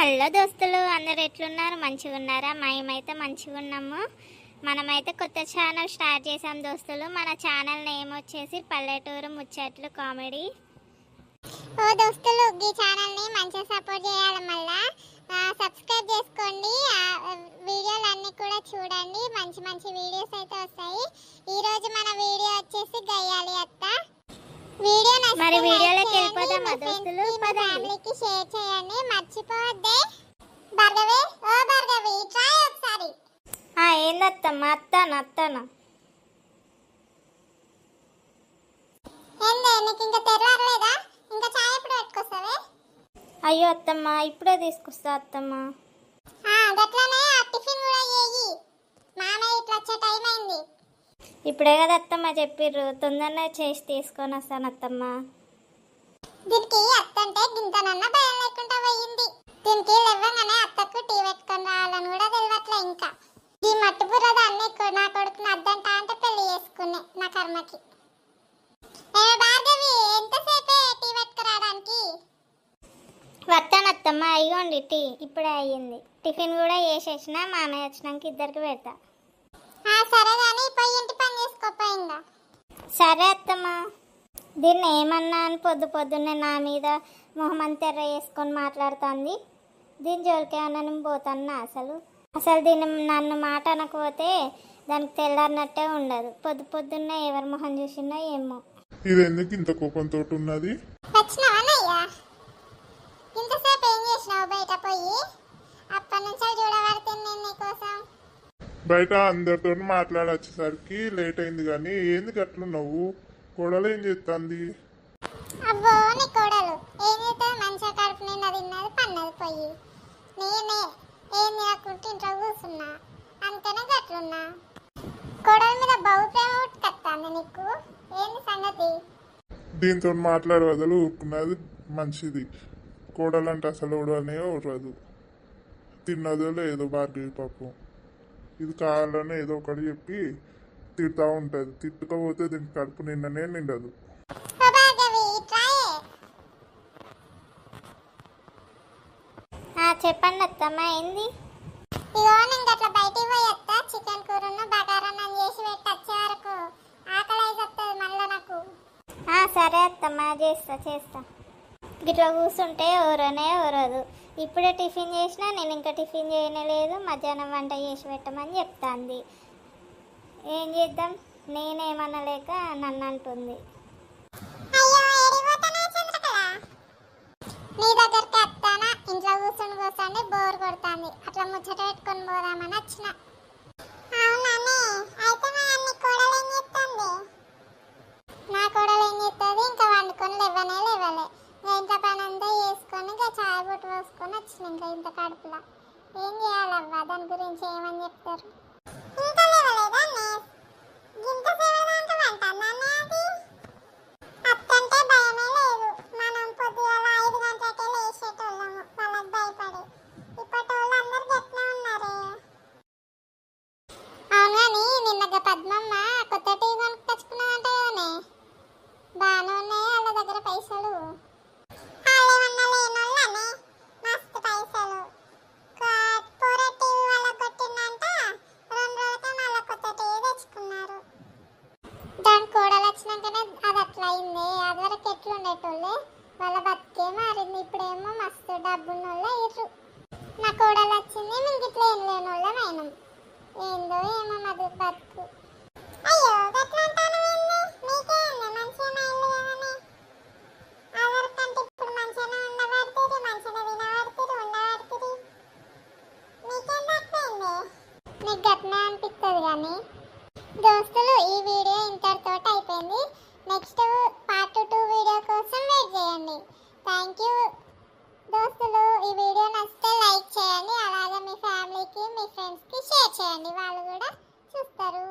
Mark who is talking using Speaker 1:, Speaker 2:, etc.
Speaker 1: Hello దోస్తులు, అందరు ఎట్లున్నారు? మంచిగా ఉన్నారా? మేమైతే మంచిగా ఉన్నాము. మనమైతే కొత్త ఛానల్ స్టార్ట్ చేసాం దోస్తులు. మన ఛానల్ నేమ్ వచ్చేసి పల్లెటూరు ముచ్చట్లు కామెడీ. ఓ దోస్తులు, ఈ ఛానల్ని మంచిగా సపోర్ట్ చేయాలి. మళ్ళీ సబ్స్క్రైబ్ చేసుకోండి. వీడియోలన్నీ కూడా చూడండి. మంచి మంచి వీడియోస్ అయితే వస్తాయి. ఈరోజు మన వీడియో వచ్చేసి గయ్యాలి అత్త వీడియో. మరి వీడియోలోకి వెళ్ళిపోదామా దోస్తులు? ఫ్యామిలీకి షేర్ చేయండి, మర్చిపోవద్దే. భార్గవి, ఓ భార్గవి, ట్రై ఒకసారి. ఏందత్తమ్మా? అత్తానా ఏందే, నీకు ఇంకా తెరవలేదా? ఇంకా చాయ్ ఎప్పుడు పెట్టుకొస్తావే? అయ్యో అత్తమ్మ, ఇప్పుడే తీసుకొస్తా అత్తమ్మ. గట్లనే టిఫిన్ కూడా చేయి, మామయ్య ఇట్లా వచ్చే టైం అయింది. ఇప్పుడే కదా అత్తమ్మ చెప్పిర్రు, తొందరనే చేసి తీసుకొని వస్తాను అత్తమ్మ. దీనికి అత్త అంటే గింతనన్నా భయం లేకుండా పోయింది. దీనికి లేవగానే అత్తకు టీ పెట్టుకొని రావాలని కూడా తెలియట్లే. ఇంకా ఈ మట్టి బుర్రద అన్ని నా కొడుకుని అద్దంట అంటే పెళ్లి చేసుకునే నా కర్మకి. భార్గవి, ఎంతసేపే టీ పెట్టుకురావడానికి? వస్తానత్తమ్మ, అయ్యోండి టీ ఇప్పుడే అయ్యింది. టిఫిన్ కూడా వేసేసిన, మామయ్య వచ్చినాక ఇద్దరికి పెడతా. సరే కానీ పోయి ఇంటి పని చేసుకోపోయిందా? సరే అత్తమ్మ. దీన్ని ఏమన్నా అని పొద్దున్నే నా మీద మొహమ్మన్ తెర్ర వేసుకొని మాట్లాడుతుంది. దీని జోలికి ఏమన్నా నేను పోతాను? అసలు దీన్ని నన్ను మాట అనకపోతే దానికి తెల్లారినట్టే ఉండదు. పొద్దున్నే ఎవరి మొహం చూసినా ఏమో.
Speaker 2: ఇది ఎందుకు ఇంత కోపంతో ఉన్నది?
Speaker 1: ఇంతసేపు ఏం చేసినావు బయట పోయి? అప్పటి నుంచి చూడబడుతుంది నేను నీకోసం.
Speaker 2: బయట అందరితో మాట్లాడొచ్చేసరికి లేట్ అయింది. కానీ ఏంది అట్లున్నావు? కోడలు ఏం చేస్తుంది?
Speaker 1: అబ్బో, నీ కోడలు ఏం చేస్తుంది? మంచిగా కడుపు నిండా తిన్నది, పన్నది పోయి. నేనే ఏం తినకుంటే ఇంట్లో కూర్చున్నా, అంతేనే గట్లున్నా. కోడల మీద బహు ప్రేమ ఉట్టుకొస్తుంది నీకు. ఏంది సంగతి?
Speaker 2: దీంతో మాట్లాడే వదలు ఊరుకున్నది మంచిది. కోడలు అంటే అసలు ఓడనే ఓడదు. తిన్నదో లేదో భార్గవి పాపం. ఇది కావాలనే ఏదో ఒకటి చెప్పి తిడతా ఉంటుంది. తిట్టుకపోతే దీనికి కడుపు నిండనే నిండదు.
Speaker 1: చెప్పండి అత్తమ్మ, ఏంది? ఇగో నేను అట్లా బయటికి పోయి వస్తా. చికెన్ కూరను బగారన్నం చేసి పెట్టి వచ్చే వరకు ఆకలి అయిపోతుంది మళ్ళీ నాకు. సరే అత్తమ్మ, చేస్తా. ఇట్లా కూర్చుంటే ఓరనే ఓరదు. ఇప్పుడే టిఫిన్ చేసినా, నేను ఇంకా టిఫిన్ చేయలేదు. మధ్యాహ్నం వంట చేసి పెట్టమని చెప్తాంది. ఏం చేద్దాం, నేనేమనలేక నన్ను అంటుంది. నీ దగ్గరికి వస్తానా? ఇంట్లో కూర్చొని బోర్ కొడుతుంది. అట్లా ముచ్చట పెట్టుకొని పోదామని వచ్చిన. నా కోడలు ఏం చేస్తుంది? ఇంకా వండుకొని లేవలే. ఇంట్లో పని అంతా చేసుకొని ఇంకా చాయ్ బొట్టు పోసుకొని వచ్చిన. ఇంకా ఇంత కడుపులా ఏం చేయాలవ్వా? దాని గురించి ఏమని చెప్తారు? ఇంకా లేవలేదా? ఇంత సేవదాంక వంటానే అది. అత్తంటే భయమే లేదు. మనం పొద్దుగాల 5 గంటలకే లేచేటోళ్ళము వాళ్ళకి భయపడి. ఇప్పటి వాళ్ళు అందరు గట్టినే ఉన్నారే. అవును కానీ నిన్నగా పద్మమ్మ కొత్త టీవీ కొనుక్కొచ్చుకున్నాదంట కదనే. బాగానే ఉన్నాయి వాళ్ళ దగ్గర పైసలు. వాళ్ళేమన్నా లేనోళ్ళనే, మస్తు పైసలు. పూర టీవీ వాళ్ళకి కొట్టిందంట. 2 రోజులకే మళ్ళీ కొత్త టీవీ తెచ్చుకున్నారు. దాని కోడలు వచ్చినాకనే అది అట్లా అయింది. అది వరకు ఎట్లుండేటోళ్ళే, వాళ్ళ బతికే మారింది. ఇప్పుడేమో మస్తు డబ్బున్నోళ్ళే అయ్యారు. నా కోడలు వచ్చింది, మేము ఇట్లా ఏం లేనోళ్ళం అయినాం. ఏందో ఏమో మధు బతుకు. అయ్యో గట్లా అంటాను. మీకేంది మంచిగానే ఇల్లు కదనే. అదరికంటే ఇప్పుడు మంచిగానే ఉండబడుతుంది, మంచిగా వినబడుతుంది, ఉండబడుతుంది. మీకేం తక్కువైంది? నీకు గట్నే అనిపిస్తుంది. కానీ దోస్తులు, ఈ వీడియో ఇంతటితో అయిపోయింది. నెక్స్ట్ పార్ట్ 2 వీడియో కోసం వెయిట్ చేయండి. థ్యాంక్ యూ దోస్తులు. ఈ వీడియో నచ్చితే లైక్ చేయండి. అలాగే మీ ఫ్యామిలీకి, మీ ఫ్రెండ్స్కి షేర్ చేయండి, వాళ్ళు కూడా చూస్తారు.